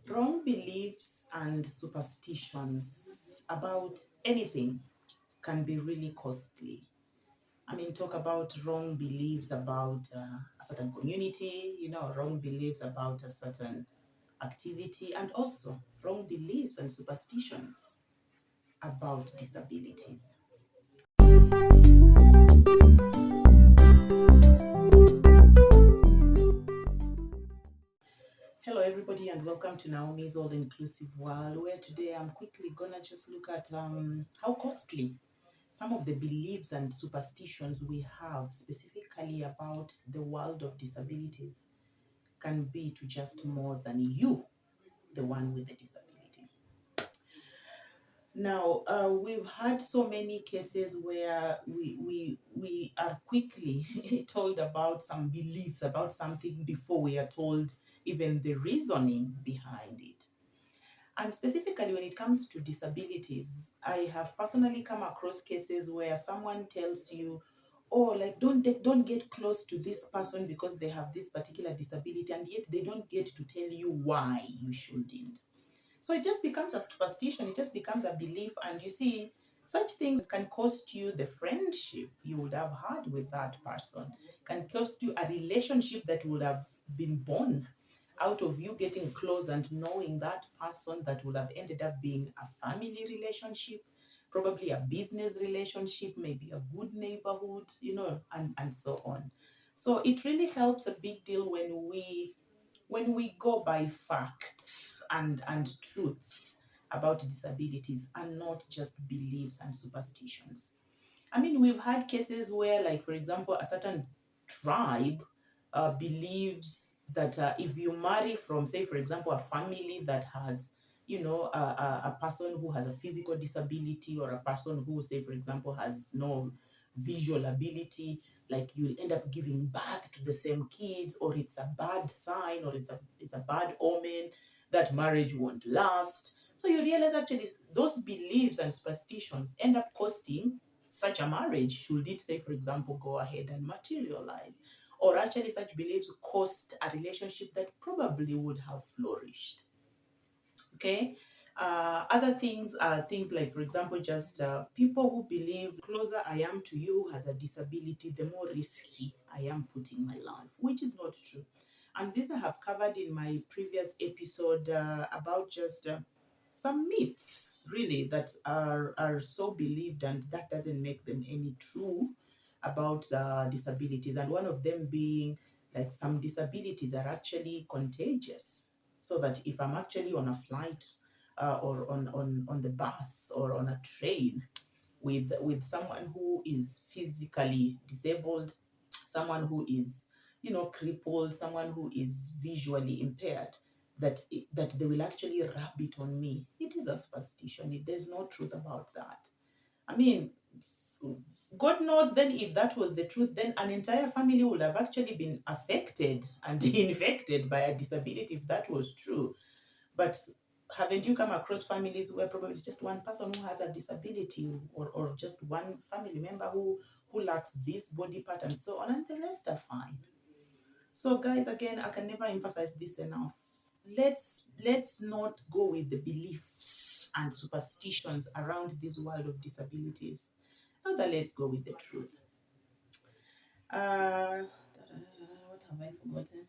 Wrong beliefs and superstitions about anything can be really costly. I mean, talk about wrong beliefs about a certain community, wrong beliefs about a certain activity, and also wrong beliefs and superstitions about disabilities. Hello, everybody, and welcome to Naomi's All Inclusive World, where today I'm quickly gonna just look at how costly some of the beliefs and superstitions we have specifically about the world of disabilities can be to just more than you, the one with the disability. Now, we've had so many cases where we are quickly told about some beliefs about something before we are told even the reasoning behind it. And specifically when it comes to disabilities, I have personally come across cases where someone tells you, oh, like don't get close to this person because they have this particular disability, and yet they don't get to tell you why you shouldn't. So it just becomes a superstition, it just becomes a belief. And you see, such things can cost you the friendship you would have had with that person, can cost you a relationship that would have been born out of you getting close and knowing that person, that would have ended up being a family relationship, probably a business relationship, maybe a good neighborhood, and so on. So it really helps a big deal when we go by facts and truths about disabilities and not just beliefs and superstitions. I mean, we've had cases where, like, for example, a certain tribe believes that if you marry from, say, for example, a family that has, a person who has a physical disability, or a person who, say, for example, has no visual ability, like you'll end up giving birth to the same kids, or it's a bad sign, or it's a bad omen, that marriage won't last. So you realize actually those beliefs and superstitions end up costing such a marriage, should it, say, for example, go ahead and materialize. Or actually, such beliefs cost a relationship that probably would have flourished. Okay. Other things are things like, for example, just people who believe the closer I am to you who has a disability, the more risky I am putting my life, which is not true. And this I have covered in my previous episode about just some myths, really, that are so believed, and that doesn't make them any true about disabilities. And one of them being, like, some disabilities are actually contagious. So that if I'm actually on a flight or on the bus or on a train with someone who is physically disabled, someone who is, crippled, someone who is visually impaired, that they will actually rub it on me. It is a superstition. There's no truth about that. I mean, God knows then if that was the truth, then an entire family would have actually been affected and infected by a disability if that was true. But haven't you come across families where probably it's just one person who has a disability, or just one family member who lacks this body part and so on, and the rest are fine? So guys, again, I can never emphasize this enough. Let's not go with the beliefs and superstitions around this world of disabilities. Rather, let's go with the truth. What have I forgotten?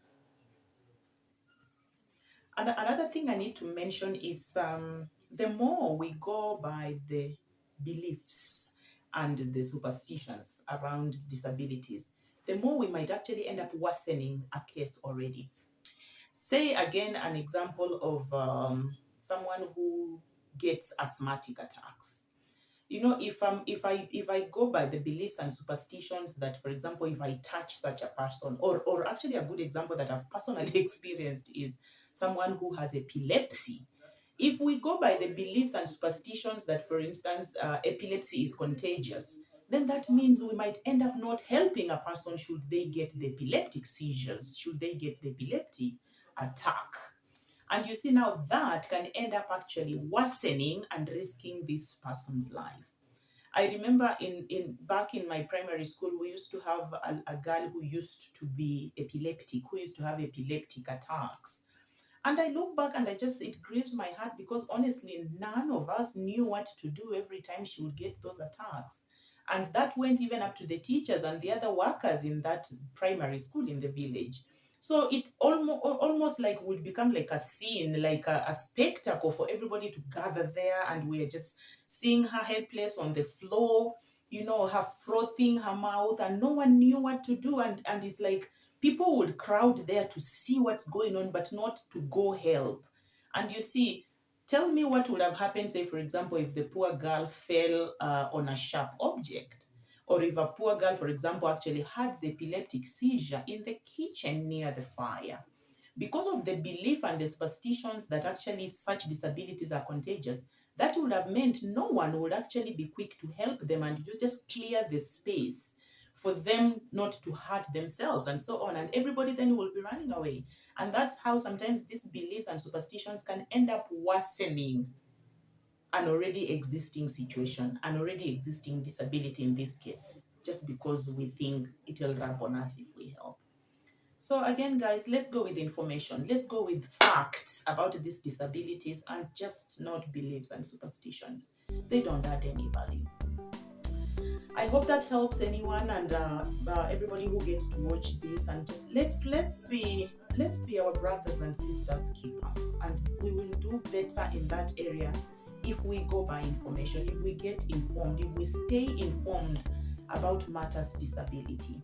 And another thing I need to mention is the more we go by the beliefs and the superstitions around disabilities, the more we might actually end up worsening a case already. Say again an example of someone who gets asthmatic attacks. If I go by the beliefs and superstitions that, for example, if I touch such a person, or actually a good example that I've personally experienced is someone who has epilepsy. If we go by the beliefs and superstitions that, for instance, epilepsy is contagious, then that means we might end up not helping a person should they get the epileptic seizures, should they get the epileptic attack. And you see, now that can end up actually worsening and risking this person's life. I remember in back in my primary school, we used to have a girl who used to be epileptic, who used to have epileptic attacks. And I look back and it grieves my heart because honestly, none of us knew what to do every time she would get those attacks. And that went even up to the teachers and the other workers in that primary school in the village. So it almost like would become like a scene, like a spectacle for everybody to gather there. And we're just seeing her helpless on the floor, her frothing her mouth, and no one knew what to do. And it's like, people would crowd there to see what's going on, but not to go help. And you see, tell me what would have happened, say, for example, if the poor girl fell on a sharp object, or if a poor girl, for example, actually had the epileptic seizure in the kitchen near the fire. Because of the belief and the superstitions that actually such disabilities are contagious, that would have meant no one would actually be quick to help them, and you just clear the space for them not to hurt themselves and so on. And everybody then will be running away. And that's how sometimes these beliefs and superstitions can end up worsening an already existing situation, an already existing disability in this case, just because we think it'll rub on us if we help. So again, guys, let's go with information. Let's go with facts about these disabilities and just not beliefs and superstitions. They don't add any value. I hope that helps anyone and everybody who gets to watch this. And just let's be our brothers and sisters keepers, and we will do better in that area if we go by information, if we get informed, if we stay informed about matters disability.